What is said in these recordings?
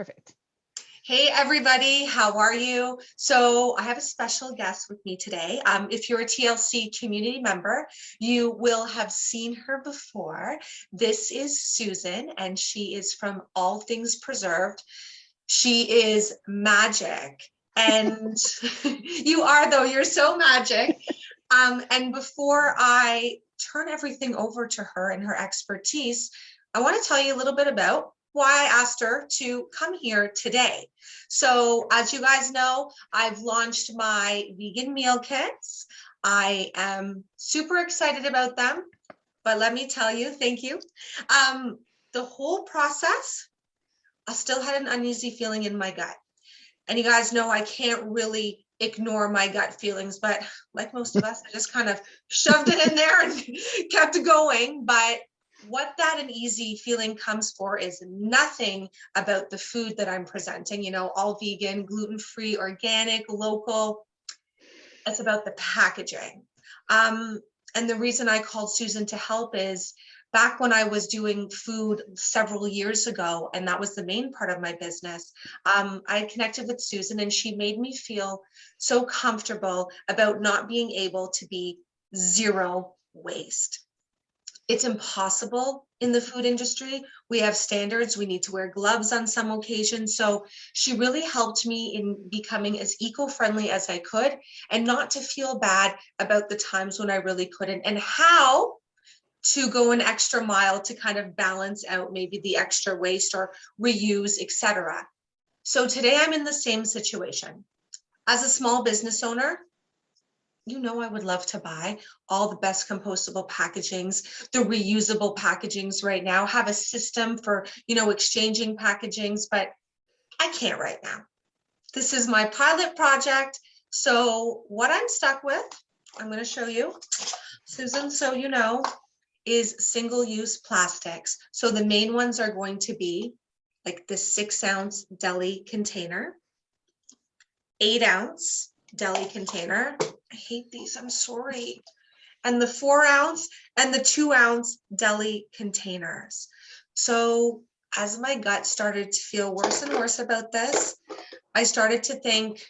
Perfect. Hey everybody, how are you? So I have a special guest with me today. If you're a TLC community member, you will have seen her before. This is Susan, and she is from All Things Preserved. She is magic, and you are though, you're so magic. And before I turn everything over to her and her expertise, I want to tell you a little bit about why I asked her to come here today. So as you guys know, I've launched my vegan meal kits. I am super excited about them, but let me tell you, thank you. The whole process, I still had an uneasy feeling in my gut. And you guys know I can't really ignore my gut feelings, but like most of us, I just kind of shoved it in there and kept going. But what that uneasy feeling comes for is nothing about the food that I'm presenting, you know, all vegan, gluten-free, organic, local. It's about the packaging. And the reason I called Susan to help is back when I was doing food several years ago, and that was the main part of my business, I connected with Susan and she made me feel so comfortable about not being able to be zero waste. It's impossible in the food industry. We have standards. We need to wear gloves on some occasions. So she really helped me in becoming as eco-friendly as I could and not to feel bad about the times when I really couldn't, and how to go an extra mile to kind of balance out maybe the extra waste or reuse, etc. So today I'm in the same situation. As a small business owner, you know, I would love to buy all the best compostable packagings, the reusable packagings right now, have a system for, you know, exchanging packagings, but I can't right now. This is my pilot project. So what I'm stuck with, I'm going to show you, Susan, so you know, is single-use plastics. So the main ones are going to be like the 6-ounce deli container, 8-ounce deli container. I hate these, I'm sorry. And the 4-ounce and the 2-ounce deli containers. So as my gut started to feel worse and worse about this, I started to think,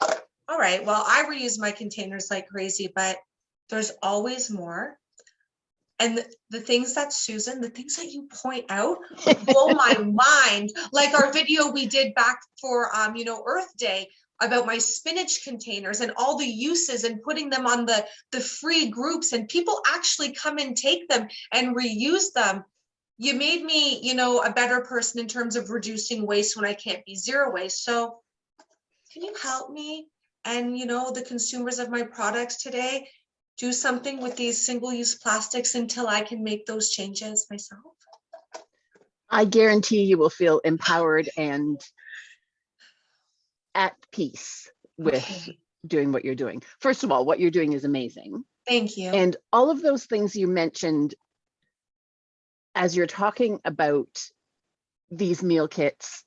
all right, well, I reuse my containers like crazy, but there's always more. And the things that Susan, the things that you point out blow my mind. Like our video we did back for, you know, Earth Day about my spinach containers and all the uses and putting them on the free groups, and people actually come and take them and reuse them. You made me, you know, a better person in terms of reducing waste when I can't be zero waste. So can you help me and, you know, the consumers of my products today do something with these single-use plastics until I can make those changes myself? I guarantee you will feel empowered and at peace with doing what you're doing. First of all, what you're doing is amazing. Thank you. And all of those things you mentioned as you're talking about these meal kits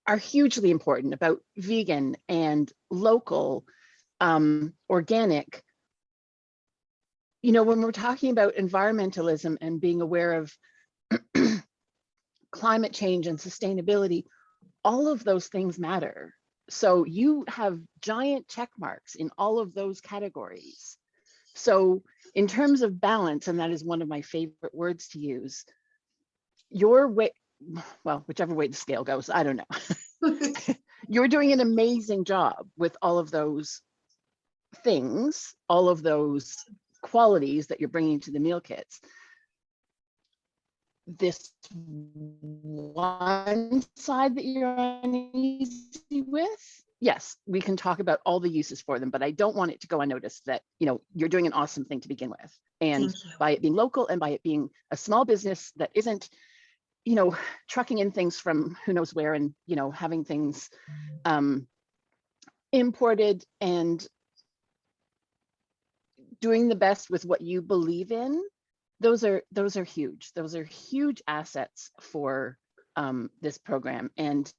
are hugely important, about vegan and local, organic. You know, when we're talking about environmentalism and being aware of climate change and sustainability, all of those things matter. So you have giant check marks in all of those categories. So in terms of balance, and that is one of my favorite words to use, your way, well, whichever way the scale goes, I don't know. You're doing an amazing job with all of those things, all of those qualities that you're bringing to the meal kits. This one side that you're uneasy with, yes, we can talk about all the uses for them, but I don't want it to go unnoticed that, you know, you're doing an awesome thing to begin with. And by it being local and by it being a small business that isn't, you know, trucking in things from who knows where and, you know, having things imported, and doing the best with what you believe in, those are huge. Those are huge assets for this program. And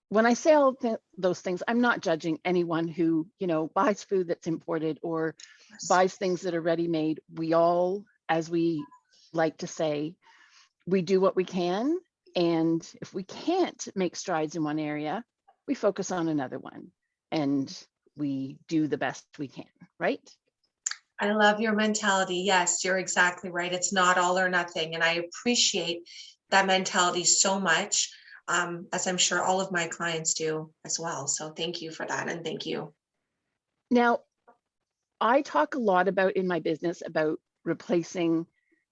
when I say all those things, I'm not judging anyone who, you know, buys food that's imported or buys things that are ready-made. We all, as we like to say, we do what we can. And if we can't make strides in one area, we focus on another one and we do the best we can, right? I love your mentality. Yes, you're exactly right. It's not all or nothing. And I appreciate that mentality so much, as I'm sure all of my clients do as well. So thank you for that. And thank you. Now, I talk a lot about in my business about replacing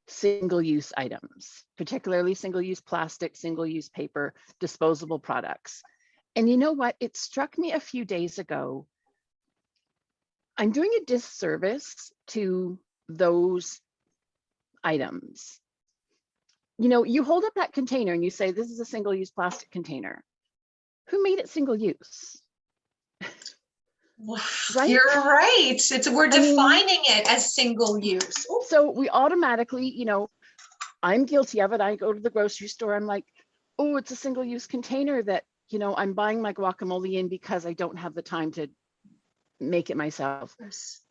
single-use items, particularly single-use plastic, single-use paper, disposable products. And you know what? It struck me a few days ago. I'm doing a disservice to those items. You know, you hold up that container and you say, this is a single-use plastic container. Who made it single-use? Wow, Right? you're right. We're I mean, defining it as single use. Ooh. so we automatically, you know, I'm guilty of it. I go to the grocery store, I'm like, oh, it's a single-use container that, you know, I'm buying my guacamole in because I don't have the time to make it myself. It's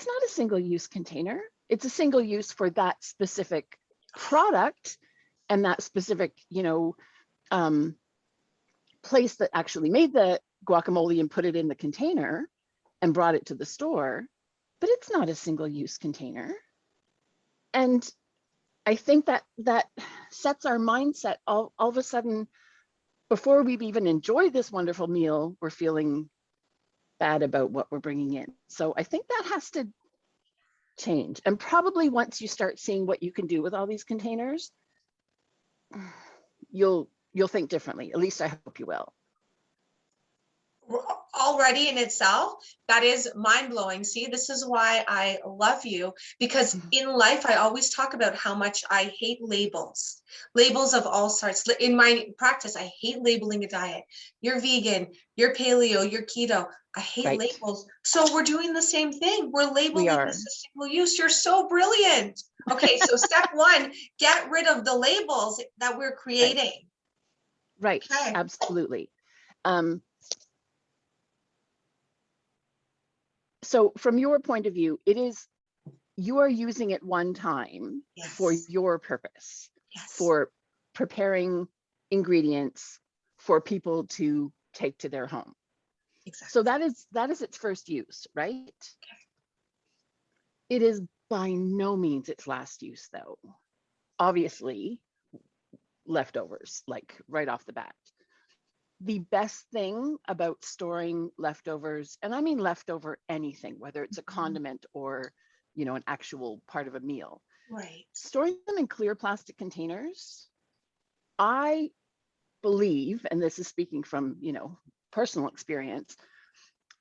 not a single-use container. It's a single use for that specific product and that specific, you know, place that actually made the guacamole and put it in the container and brought it to the store, but it's not a single-use container. And I think that that sets our mindset all of a sudden, before we've even enjoyed this wonderful meal, we're feeling bad about what we're bringing in. So I think that has to change. And probably once you start seeing what you can do with all these containers, you'll think differently. At least I hope you will. Already in itself, that is mind-blowing. See, this is why I love you, because in life I always talk about how much I hate labels of all sorts. In my practice, I hate labeling a diet. You're vegan, you're paleo, you're keto. I hate Right. labels. So we're doing the same thing. We're labeling this as single use. You're so brilliant. Okay, so step one, get rid of the labels that we're creating. Right. Okay. Absolutely. So from your point of view, it is, you are using it one time for your purpose, for preparing ingredients for people to take to their home. Exactly. So that is its first use, right? Okay. It is by no means its last use, though. Obviously, leftovers, like right off the bat. The best thing about storing leftovers, and I mean leftover anything, whether it's a condiment or, you know, an actual part of a meal, right, storing them in clear plastic containers, I believe, and this is speaking from, you know, personal experience,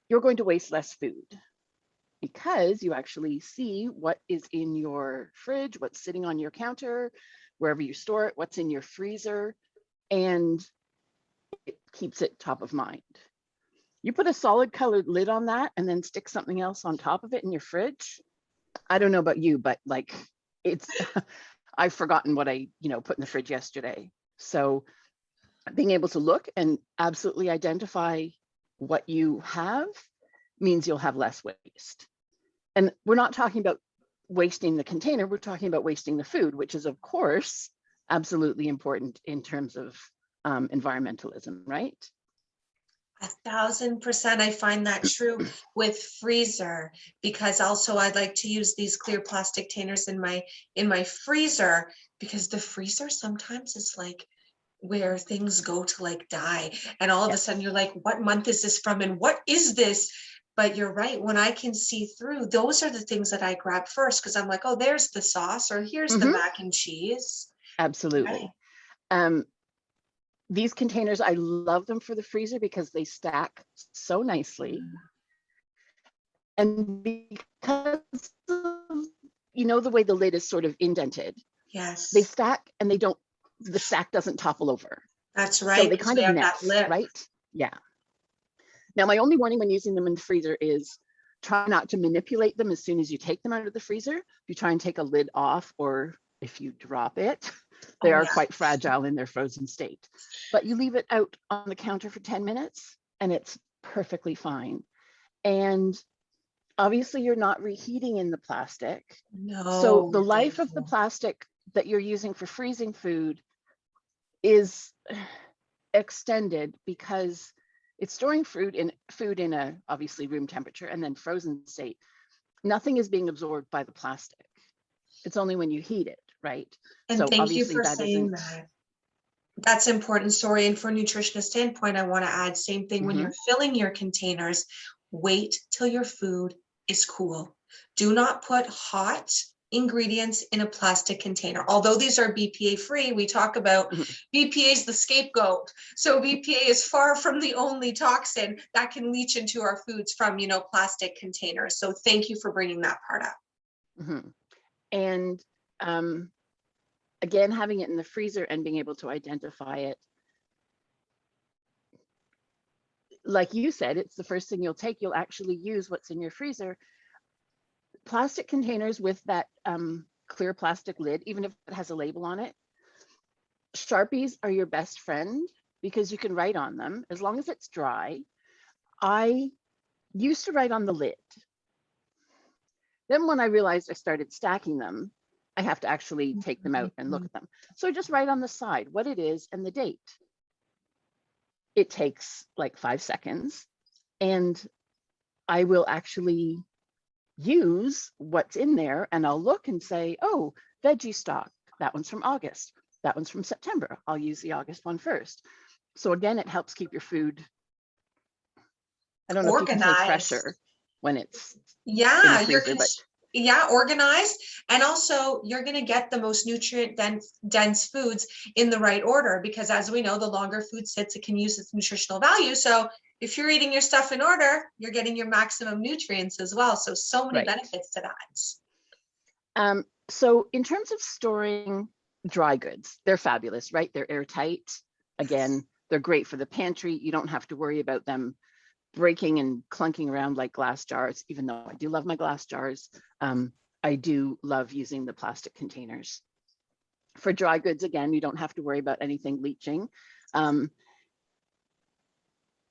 you're going to waste less food because you actually see what is in your fridge, what's sitting on your counter, wherever you store it, what's in your freezer, and it keeps it top of mind. You put a solid colored lid on that and then stick something else on top of it in your fridge. I don't know about you, but like it's, I've forgotten what I, you know, put in the fridge yesterday. So being able to look and absolutely identify what you have means you'll have less waste. And we're not talking about wasting the container, we're talking about wasting the food, which is of course, absolutely important in terms of environmentalism, right? 1,000%. I find that true with freezer, because also I'd like to use these clear plastic containers in my freezer, because the freezer sometimes is like where things go to like die, and all of a sudden you're like, what month is this from and what is this? But you're right, when I can see through, those are the things that I grab first, because I'm like, oh, there's the sauce, or here's the mac and cheese. Absolutely. These containers, I love them for the freezer because they stack so nicely. And because of, you know, the way the lid is sort of indented, they stack and they don't, the stack doesn't topple over. That's right. So they kind of nest, right? Yeah. Now, my only warning when using them in the freezer is try not to manipulate them as soon as you take them out of the freezer. If you try and take a lid off, or if you drop it, they are quite fragile in their frozen state. But you leave it out on the counter for 10 minutes and it's perfectly fine. And obviously you're not reheating in the plastic. No. So the life of the plastic that you're using for freezing food is extended because it's storing food in a obviously room temperature and then frozen state. Nothing is being absorbed by the plastic. It's only when you heat it, right? And So thank you obviously for that saying isn't. that. That's an important story. And for a nutritionist standpoint, I want to add same thing when you're filling your containers, wait till your food is cool. Do not put hot ingredients in a plastic container. Although these are BPA free, we talk about BPA is the scapegoat. So BPA is far from the only toxin that can leach into our foods from, plastic containers. So thank you for bringing that part up. And again, having it in the freezer and being able to identify it, like you said, it's the first thing you'll take. You'll actually use what's in your freezer. Plastic containers with that clear plastic lid, even if it has a label on it, Sharpies are your best friend because you can write on them as long as it's dry. I used to write on the lid. Then when I realized I started stacking them, I have to actually take them out and look at them. So I just write on the side what it is and the date. It takes like 5 seconds, and I will actually use what's in there, and I'll look and say, oh, veggie stock, that one's from August, that one's from September. I'll use the August one first. So again, it helps keep your food, I don't know Organized. if you can say fresher when it's in the freezer, but organized. And also you're going to get the most nutrient dense foods in the right order, because as we know, the longer food sits, it can use its nutritional value. So if you're eating your stuff in order, you're getting your maximum nutrients as well. So many benefits to that. So in terms of storing dry goods, they're fabulous, right? They're airtight. Again, they're great for the pantry. You don't have to worry about them breaking and clunking around like glass jars, even though I do love my glass jars. I do love using the plastic containers. For dry goods, again, you don't have to worry about anything leaching.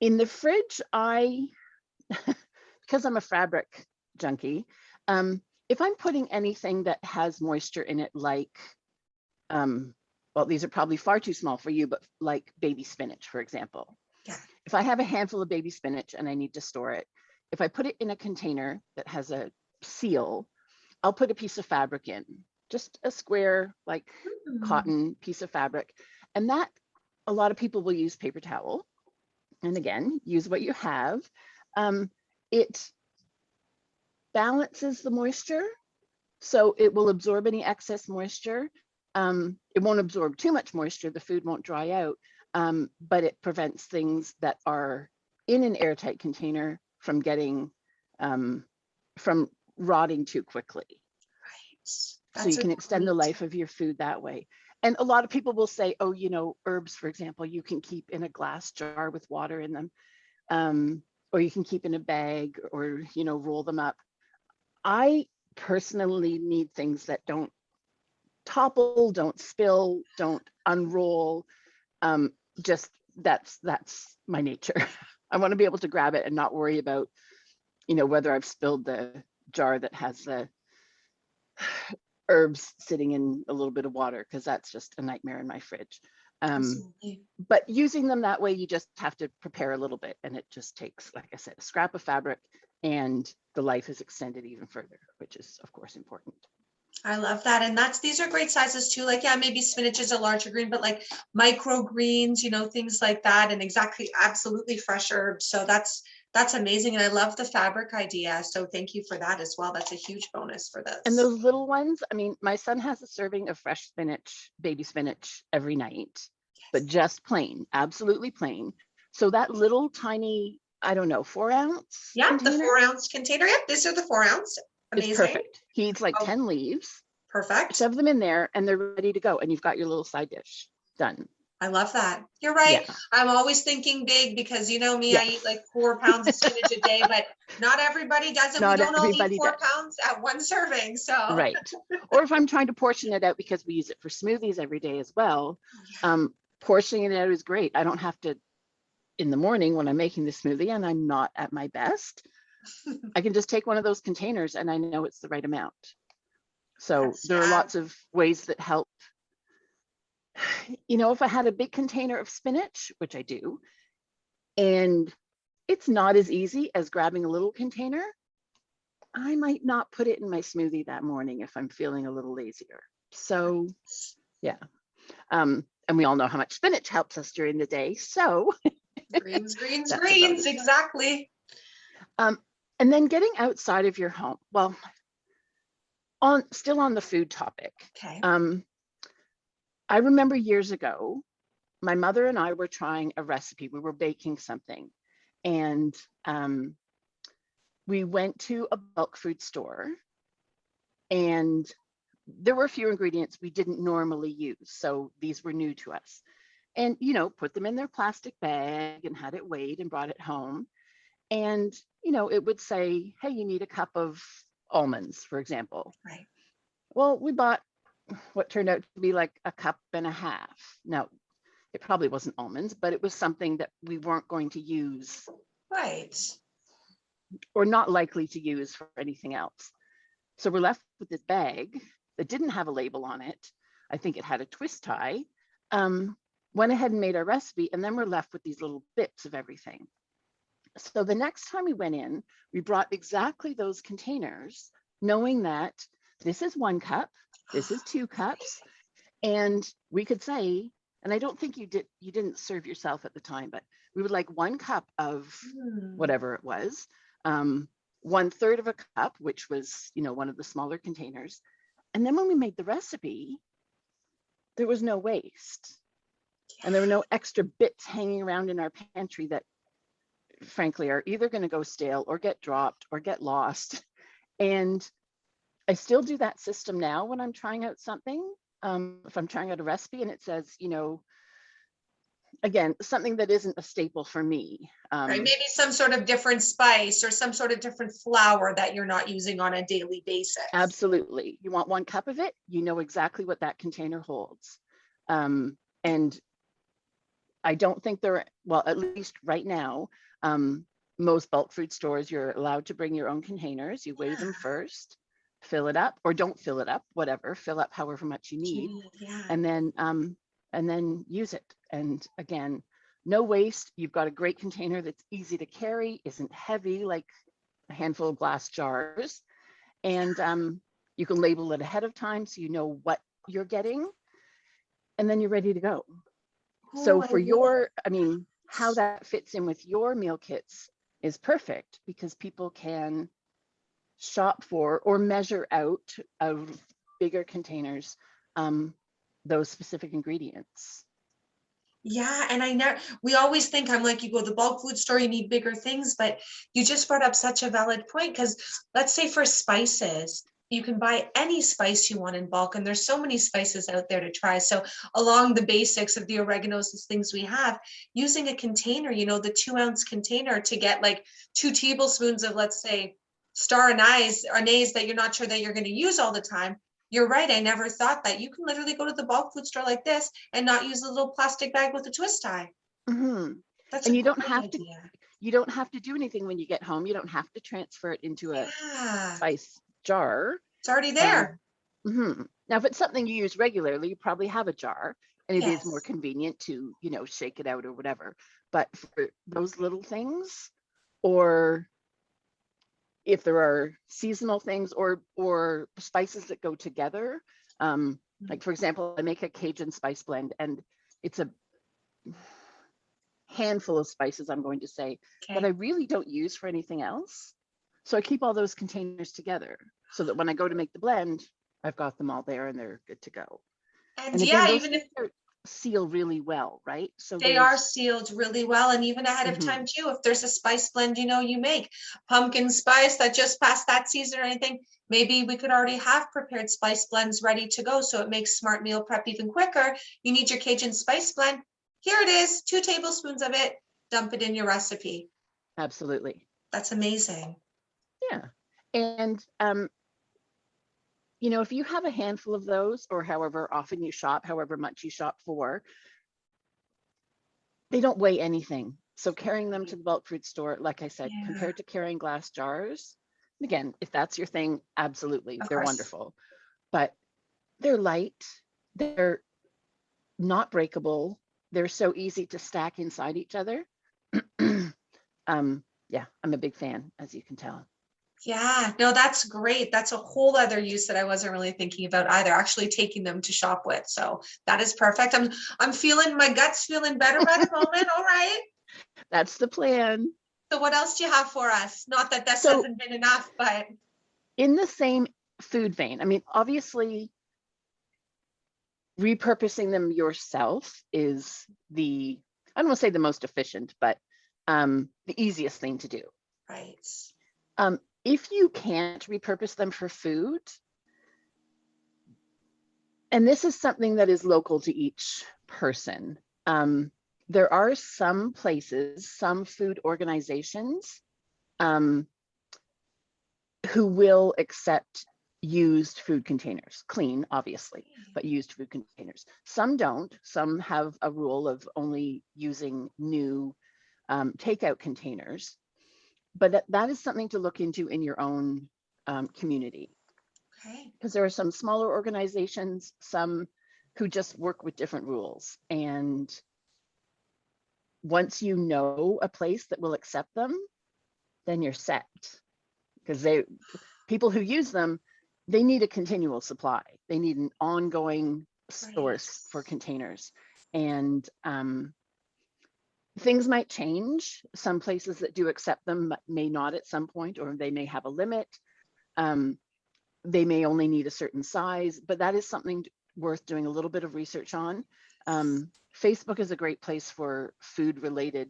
In the fridge, because I'm a fabric junkie, if I'm putting anything that has moisture in it, like, well, these are probably far too small for you, but like baby spinach, for example. Yeah. If I have a handful of baby spinach and I need to store it, if I put it in a container that has a seal, I'll put a piece of fabric in, just a square, like cotton piece of fabric. And that, a lot of people will use paper towel. And again, use what you have. It balances the moisture, so it will absorb any excess moisture. It won't absorb too much moisture, the food won't dry out, but it prevents things that are in an airtight container from getting, from rotting too quickly. Right. So you can extend the life of your food that way. And a lot of people will say, oh, herbs, for example, you can keep in a glass jar with water in them, or you can keep in a bag, or, roll them up. I personally need things that don't topple, don't spill, don't unroll. Just that's my nature. I want to be able to grab it and not worry about, whether I've spilled the jar that has the herbs sitting in a little bit of water, because that's just a nightmare in my fridge. But using them that way, you just have to prepare a little bit, and it just takes, like I said, a scrap of fabric, and the life is extended even further, which is of course important. I love that. And these are great sizes too. Like, yeah, maybe spinach is a larger green, but like microgreens, things like that, and absolutely fresh herbs. So that's amazing. And I love the fabric idea. So thank you for that as well. That's a huge bonus for this. And those little ones, I mean, my son has a serving of fresh spinach, baby spinach every night, but just plain, absolutely plain. So that little tiny, I don't know, 4 ounce. Yeah, container, the 4 ounce container. Yep, these are the 4 ounce. Amazing. Is perfect. He eats like 10 leaves. Perfect. Shove them in there and they're ready to go. And you've got your little side dish done. I love that. You're right. Yeah. I'm always thinking big because me, I eat like 4 pounds of spinach a day, but not everybody does it. We don't all eat 4 pounds at one serving. So right. Or if I'm trying to portion it out, because we use it for smoothies every day as well, portioning it out is great. I don't have to, in the morning when I'm making the smoothie and I'm not at my best, I can just take one of those containers and I know it's the right amount. So there are lots of ways that help If I had a big container of spinach, which I do, and it's not as easy as grabbing a little container, I might not put it in my smoothie that morning if I'm feeling a little lazier. So yeah. And we all know how much spinach helps us during the day. So Greens, greens, that's a greens. bonus. Exactly. And then getting outside of your home. Well, still on the food topic. Okay. I remember years ago, my mother and I were trying a recipe. We were baking something, and we went to a bulk food store, and there were a few ingredients we didn't normally use. So these were new to us. And, put them in their plastic bag and had it weighed and brought it home. And, it would say, hey, you need a cup of almonds, for example. Right. Well, we bought what turned out to be like a cup and a half. Now, it probably wasn't almonds, but it was something that we weren't going to use. Right. Or not likely to use for anything else. So we're left with this bag that didn't have a label on it. I think it had a twist tie. Went ahead and made our recipe, and then we're left with these little bits of everything. So the next time we went in, we brought exactly those containers, knowing that this is 1 cup, this is 2 cups, and we could say, and I don't think you didn't serve yourself at the time, but we would like 1 cup of whatever it was, 1/3 of a cup, which was, one of the smaller containers. And then when we made the recipe, there was no waste. And there were no extra bits hanging around in our pantry that frankly are either going to go stale or get dropped or get lost. And I still do that system now when I'm trying out something. If I'm trying out a recipe and it says, again, something that isn't a staple for me. Right. Maybe some sort of different spice or some sort of different flour that you're not using on a daily basis. Absolutely. You want 1 cup of it, you know exactly what that container holds. And I don't think well, at least right now, most bulk food stores, you're allowed to bring your own containers. You weigh them first, fill it up, or don't fill it up, whatever, fill up however much you need, and then use it. And again, no waste. You've got a great container that's easy to carry, isn't heavy like a handful of glass jars. And you can label it ahead of time so you know what you're getting, and then you're ready to go. So for how that fits in with your meal kits is perfect, because people can shop for or measure out of bigger containers those specific ingredients. Yeah, and we always think, I'm like, you go to the bulk food store, you need bigger things, but you just brought up such a valid point, because let's say for spices, you can buy any spice you want in bulk, and there's so many spices out there to try. So along the basics of the oreganos and things we have, using a container, the 2-ounce container to get like 2 tablespoons of, let's say, star anise that you're not sure that you're going to use all the time. You're right. I never thought that you can literally go to the bulk food store like this and not use a little plastic bag with a twist tie. Mm-hmm. That's and a you don't great have idea. you don't have to do anything when you get home. You don't have to transfer it into a spice jar. It's already there. Now, if it's something you use regularly, you probably have a jar, and it is more Yes. convenient to, shake it out or whatever. But for those little things, or if there are seasonal things or spices that go together, like for example, I make a Cajun spice blend, and it's a handful of spices, I'm going to say, that I really don't use for anything else. So I keep all those containers together so that when I go to make the blend, I've got them all there and they're good to go. And again, yeah, those even if seal really well, right? So they are sealed really well, and even ahead of time too, if there's a spice blend, you make pumpkin spice that just passed that season or anything, maybe we could already have prepared spice blends ready to go, so it makes smart meal prep even quicker. You need your Cajun spice blend. Here it is, 2 tablespoons of it, dump it in your recipe. Absolutely. That's amazing. Yeah. And if you have a handful of those, or however often you shop, however much you shop for, they don't weigh anything. So carrying them to the bulk food store, like I said, compared to carrying glass jars, again, if that's your thing, absolutely, they're wonderful. But they're light, they're not breakable. They're so easy to stack inside each other. Yeah, I'm a big fan, as you can tell. Yeah, no, that's great. That's a whole other use that I wasn't really thinking about either, actually taking them to shop with. So that is perfect. I'm feeling, my gut's feeling better by the moment. All right. That's the plan. So what else do you have for us? Not that this So hasn't been enough, but in the same food vein, I mean, obviously repurposing them yourself is I don't want to say the most efficient, but the easiest thing to do. right. If you can't repurpose them for food, and this is something that is local to each person, there are some places, some food organizations who will accept used food containers, clean, obviously, but used food containers. Some don't. Some have a rule of only using new takeout containers. But that is something to look into in your own community. Okay. Because there are some smaller organizations, some who just work with different rules. And once you know a place that will accept them, then you're set. Because people who use them, they need a continual supply. They need an ongoing source for containers. And things might change. Some places that do accept them may not at some point, or they may have a limit. They may only need a certain size, but that is something worth doing a little bit of research on. Facebook is a great place for food-related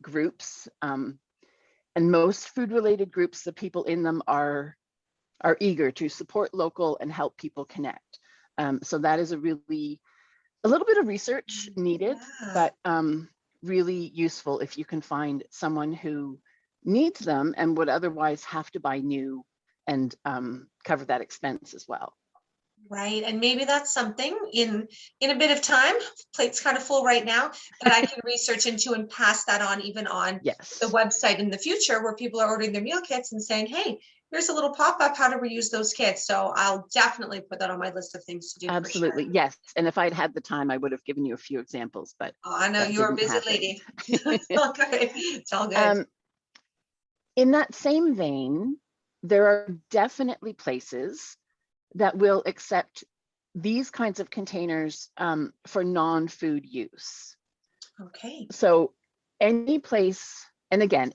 groups. And most food-related groups, the people in them are eager to support local and help people connect. So that is a little bit of research needed, but really useful if you can find someone who needs them and would otherwise have to buy new and cover that expense as well. Right. And maybe that's something in a bit of time, plate's kind of full right now, that I can research into and pass that on even on Yes. the website in the future, where people are ordering their meal kits and saying, hey, here's a little pop-up, how to reuse those kits. So I'll definitely put that on my list of things to do. Absolutely. For sure. Yes. And if I'd had the time, I would have given you a few examples, but I know you're a busy lady. It's all good. It's all good. In that same vein, there are definitely places that will accept these kinds of containers for non-food use. Okay. So any place, and again,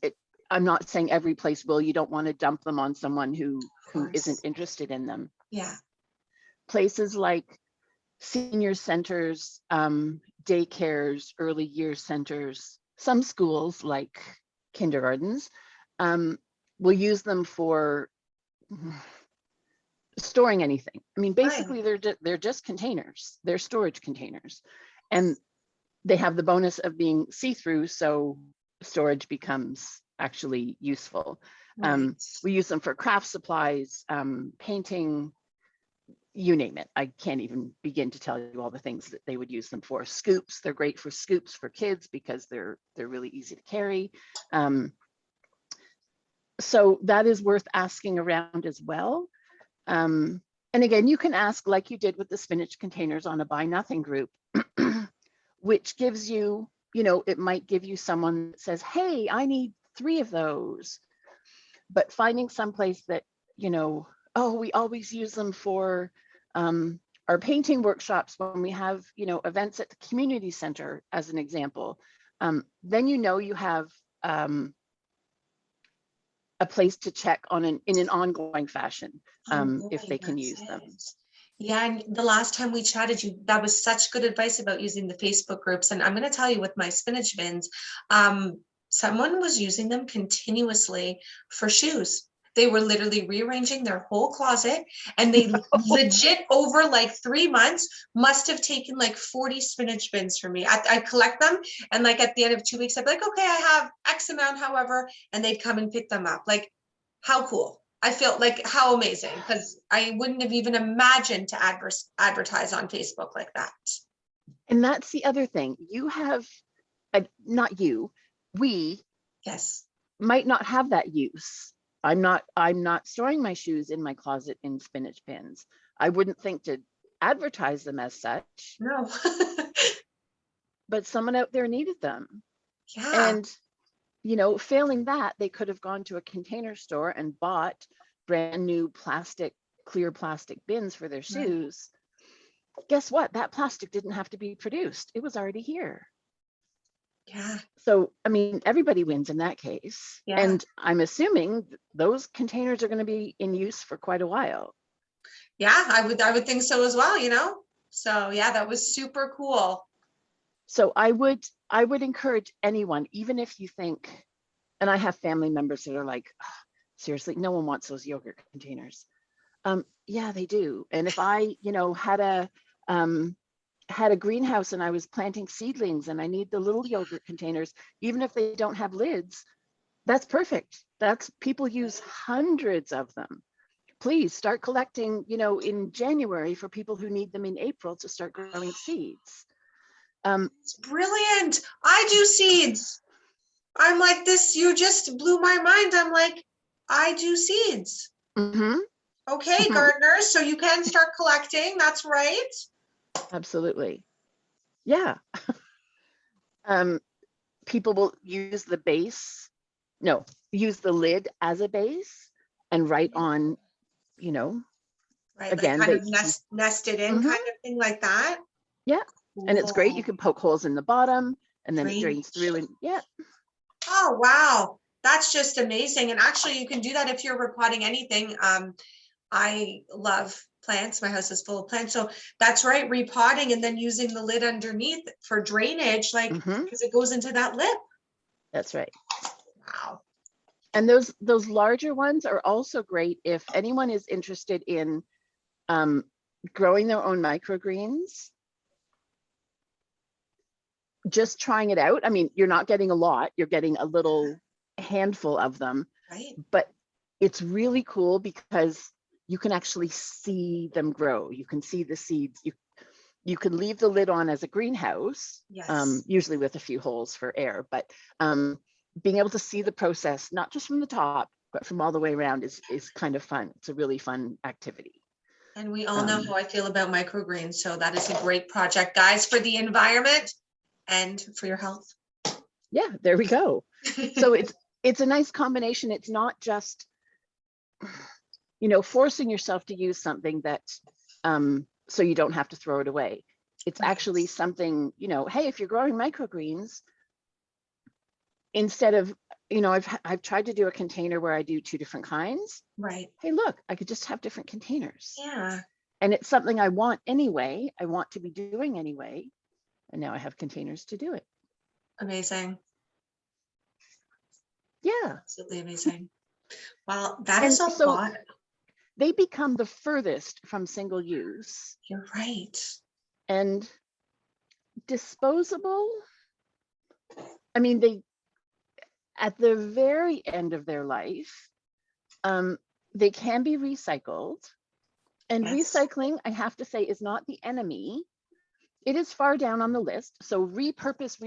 I'm not saying every place will, you don't want to dump them on someone who isn't interested in them. Yeah. Places like senior centers, daycares, early years centers, some schools like kindergartens will use them for storing anything. I mean, basically, they're just containers. They're storage containers, and they have the bonus of being see-through, so storage becomes actually useful. Right. We use them for craft supplies, painting, you name it. I can't even begin to tell you all the things that they would use them for. Scoops, they're great for scoops for kids because they're really easy to carry. So that is worth asking around as well. And again, you can ask like you did with the spinach containers on a Buy Nothing group, which gives you, it might give you someone that says, hey, I need 3 of those. But finding someplace that, oh, we always use them for our painting workshops when we have, events at the community center, as an example, then you have a place to check in an ongoing fashion if they can use them. Yeah, and the last time we chatted, that was such good advice about using the Facebook groups. And I'm going to tell you, with my spinach bins, someone was using them continuously for shoes. They were literally rearranging their whole closet, and they legit over like 3 months must have taken like 40 spinach bins for me. I collect them, and like at the end of 2 weeks, I'd be like, okay, I have X amount, however, and they'd come and pick them up. Like, how cool. I feel like how amazing, because I wouldn't have even imagined to advertise on Facebook like that. And that's the other thing. You have, not you, we Yes, might not have that use. I'm not storing my shoes in my closet in spinach bins. I wouldn't think to advertise them as such, No. but someone out there needed them. Yeah. And, failing that, they could have gone to a Container Store and bought brand new clear plastic bins for their Right. shoes. Guess what? That plastic didn't have to be produced. It was already here. Yeah. So, I mean, everybody wins in that case. Yeah. And I'm assuming those containers are going to be in use for quite a while. Yeah, I would think so as well, So yeah, that was super cool. So I would encourage anyone, even if you think, and I have family members that are like, "Oh, seriously, no one wants those yogurt containers." Yeah, they do. And if I, had a greenhouse and I was planting seedlings and I need the little yogurt containers, even if they don't have lids, that's perfect. People use hundreds of them. Please start collecting, in January for people who need them in April to start growing seeds. It's brilliant. I do seeds. I'm like this, you just blew my mind. I'm like, I do seeds. Mm-hmm, Okay, mm-hmm, gardeners, so you can start collecting. That's right. absolutely. Yeah. People will use the lid as a base and write on, Right, like again, kind of nested in Mhm, kind of thing like that. yeah. And it's great. You Cool. can poke holes in the bottom and then it drains through, Great. and yeah, Oh, wow. That's just amazing. And actually, you can do that if you're repotting anything. I love plants. My house is full of plants. So that's right, repotting and then using the lid underneath for drainage, like mhm, because it goes into that lip. that's right. Wow. And those larger ones are also great if anyone is interested in growing their own microgreens. Just trying it out. I mean, you're not getting a lot, you're getting a little handful of them, Right. but it's really cool because you can actually see them grow. You can see the seeds. You can leave the lid on as a greenhouse, Yes. usually with a few holes for air, but being able to see the process, not just from the top, but from all the way around is kind of fun. It's a really fun activity. And we all know how I feel about microgreens. So that is a great project, guys, for the environment and for your health. Yeah, there we go. So it's a nice combination. It's not just, forcing yourself to use something that so you don't have to throw it away. It's Right. actually something, hey, if you're growing microgreens, instead of, I've tried to do a container where I do two different kinds. Right. Hey, look, I could just have different containers. Yeah. And it's something I want anyway, I want to be doing anyway. And now I have containers to do it. Amazing. Yeah. Absolutely amazing. Well, that And is a so lot. they become the furthest from single use. You're right. And disposable, I mean, they, at the very end of their life, they can be recycled. And Yes. recycling, I have to say, is not the enemy. It is far down on the list. So repurpose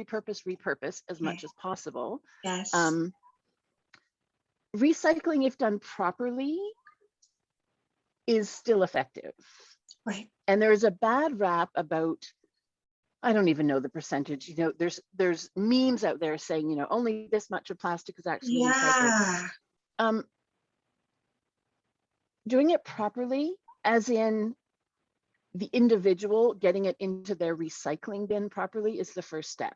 as Okay. much as possible. Yes. Recycling, if done properly, is still effective. Right. And there's a bad rap about, I don't even know the percentage, there's memes out there saying, only this much of plastic is actually recycled. Yeah. Doing it properly, as in the individual getting it into their recycling bin properly, is the first step.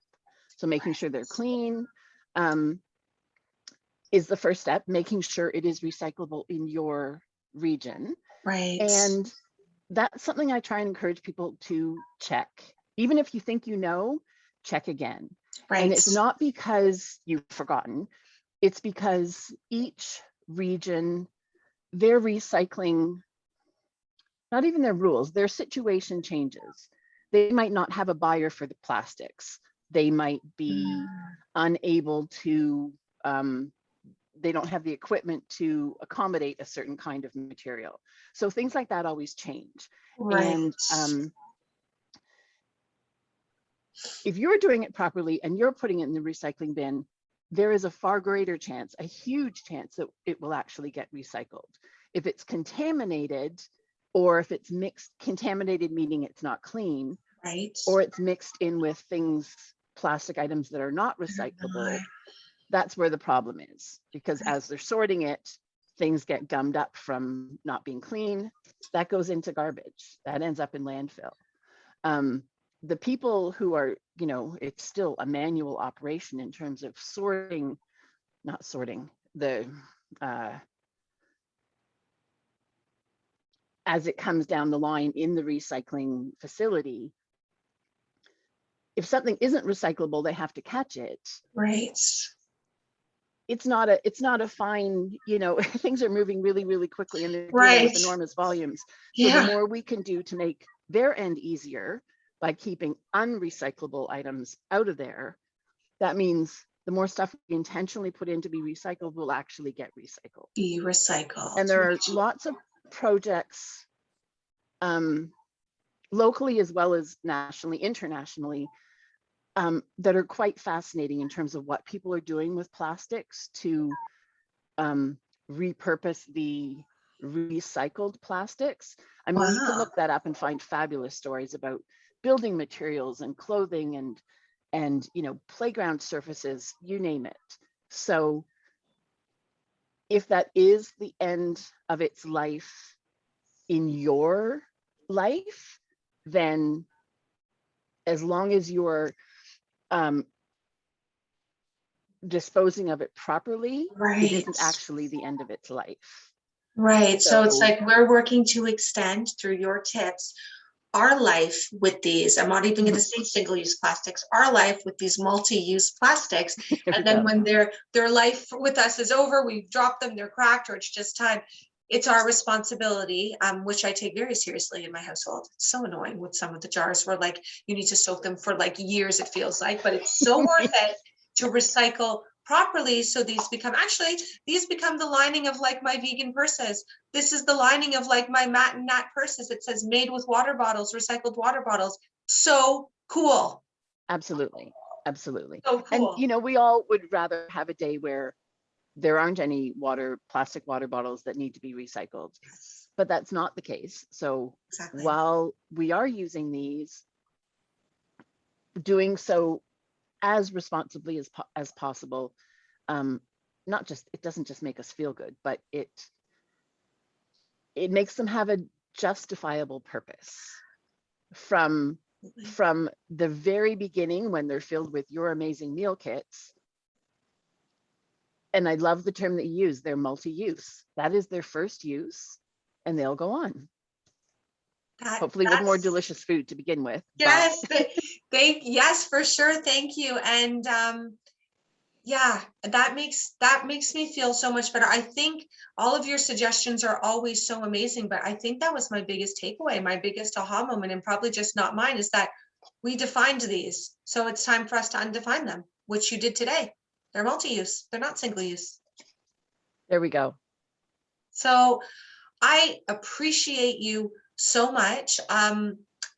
So making sure they're clean is the first step, making sure it is recyclable in your region. Right. And that's something I try and encourage people to check. Even if you think check again. Right. And it's not because you've forgotten, it's because each region, their recycling, not even their rules, their situation changes. They might not have a buyer for the plastics. They might be unable to, they don't have the equipment to accommodate a certain kind of material. So things like that always change. Right. And if you're doing it properly and you're putting it in the recycling bin, there is a far greater chance, a huge chance, that it will actually get recycled. If it's contaminated or if it's mixed, contaminated, meaning it's not clean, Right. or it's mixed in with things, plastic items that are not recyclable, that's where the problem is. Because as they're sorting it, things get gummed up from not being clean. That goes into garbage. That ends up in landfill. The people who are, it's still a manual operation in terms of not sorting, as it comes down the line in the recycling facility. If something isn't recyclable, they have to catch it. Right. It's not a fine, things are moving really, really quickly and they're dealing Right. with enormous volumes. So Yeah. the more we can do to make their end easier by keeping unrecyclable items out of there, that means the more stuff we intentionally put in to be recycled will actually get recycled. Be recycled. And there are lots of projects, locally as well as nationally, internationally, that are quite fascinating in terms of what people are doing with plastics to repurpose the recycled plastics. I mean, you can Wow. look that up and find fabulous stories about building materials and clothing and playground surfaces, you name it. So if that is the end of its life in your life, then as long as you're disposing of it properly, Right. it isn't actually the end of its life. Right. So it's So like we're working to extend through your tips our life with these. I'm not even going to say single-use plastics, our life with these multi-use plastics. And then when their life with us is over, we've dropped them, they're cracked, or it's just time. It's our responsibility, which I take very seriously in my household. It's so annoying with some of the jars where like you need to soak them for like years, it feels like, but it's so worth it to recycle properly. So these become the lining of like my vegan purses. This is the lining of like my Matt and Nat purses. It says made with water bottles, recycled water bottles. So cool. Absolutely. Absolutely. So cool. And, we all would rather have a day where there aren't any plastic water bottles that need to be recycled, but that's not the case. So Exactly. while we are using these, doing so as responsibly as possible, it doesn't just make us feel good, but it makes them have a justifiable purpose from the very beginning when they're filled with your amazing meal kits. And I love the term that you use, they're multi-use. That is their first use, and they'll go on. Hopefully with more delicious food to begin with. Yes, yes, for sure. Thank you. And yeah, that makes me feel so much better. I think all of your suggestions are always so amazing, but I think that was my biggest takeaway, my biggest aha moment, and probably just not mine, is that we defined these. So it's time for us to undefine them, which you did today. They're multi-use. They're not single use. There we go. So I appreciate you so much.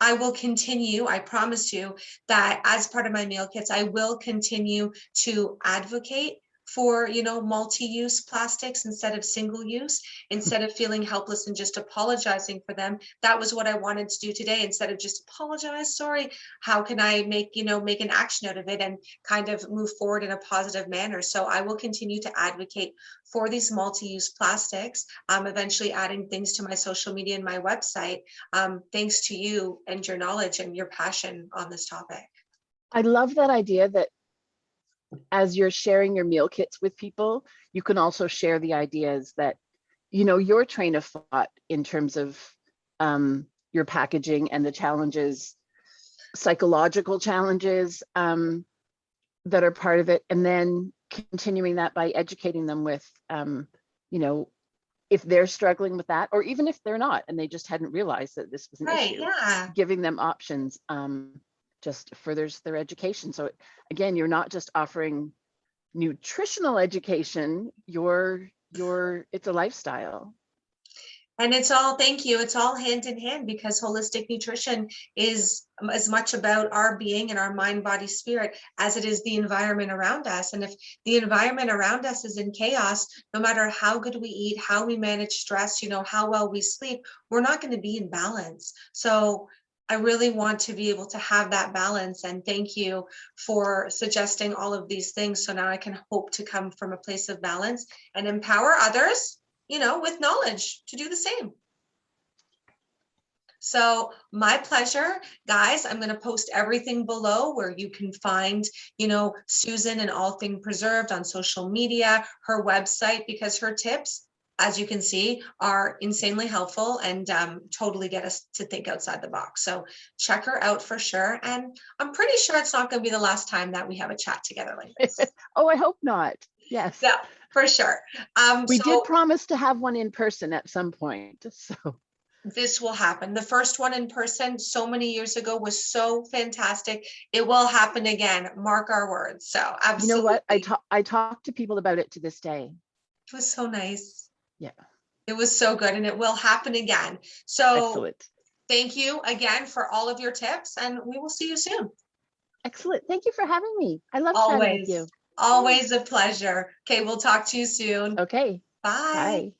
I will continue, I promise you that as part of my meal kits, I will continue to advocate for, multi-use plastics instead of single use, instead of feeling helpless and just apologizing for them. That was what I wanted to do today. Instead of just apologize, sorry, how can I make an action out of it and kind of move forward in a positive manner? So I will continue to advocate for these multi-use plastics, eventually adding things to my social media and my website, thanks to you and your knowledge and your passion on this topic. I love that idea that as you're sharing your meal kits with people, you can also share the ideas that, your train of thought in terms of your packaging and the challenges, psychological challenges that are part of it, and then continuing that by educating them with, if they're struggling with that, or even if they're not, and they just hadn't realized that this was an issue, giving them options just furthers their education. So again, you're not just offering nutritional education, it's a lifestyle. And it's all, thank you, it's all hand in hand, because holistic nutrition is as much about our being and our mind, body, spirit as it is the environment around us. And if the environment around us is in chaos, no matter how good we eat, how we manage stress, how well we sleep, we're not going to be in balance. So I really want to be able to have that balance. And thank you for suggesting all of these things. So now I can hope to come from a place of balance and empower others, with knowledge to do the same. So my pleasure, guys. I'm going to post everything below where you can find, Susan and All Thing Preserved on social media, her website, because her tips, as you can see, are insanely helpful and totally get us to think outside the box. So check her out for sure. And I'm pretty sure it's not going to be the last time that we have a chat together like this. Oh, I hope not. Yes. Yeah, for sure. We So did promise to have one in person at some point. So this will happen. The first one in person so many years ago was so fantastic. It will happen again. Mark our words. So absolutely. You know what? I talk to people about it to this day. It was so nice. Yeah. It was so good, and it will happen again. So excellent. Thank you again for all of your tips, and we will see you soon. Excellent. Thank you for having me. I love chatting with you. Always a pleasure. Okay, we'll talk to you soon. Okay. Bye. Bye.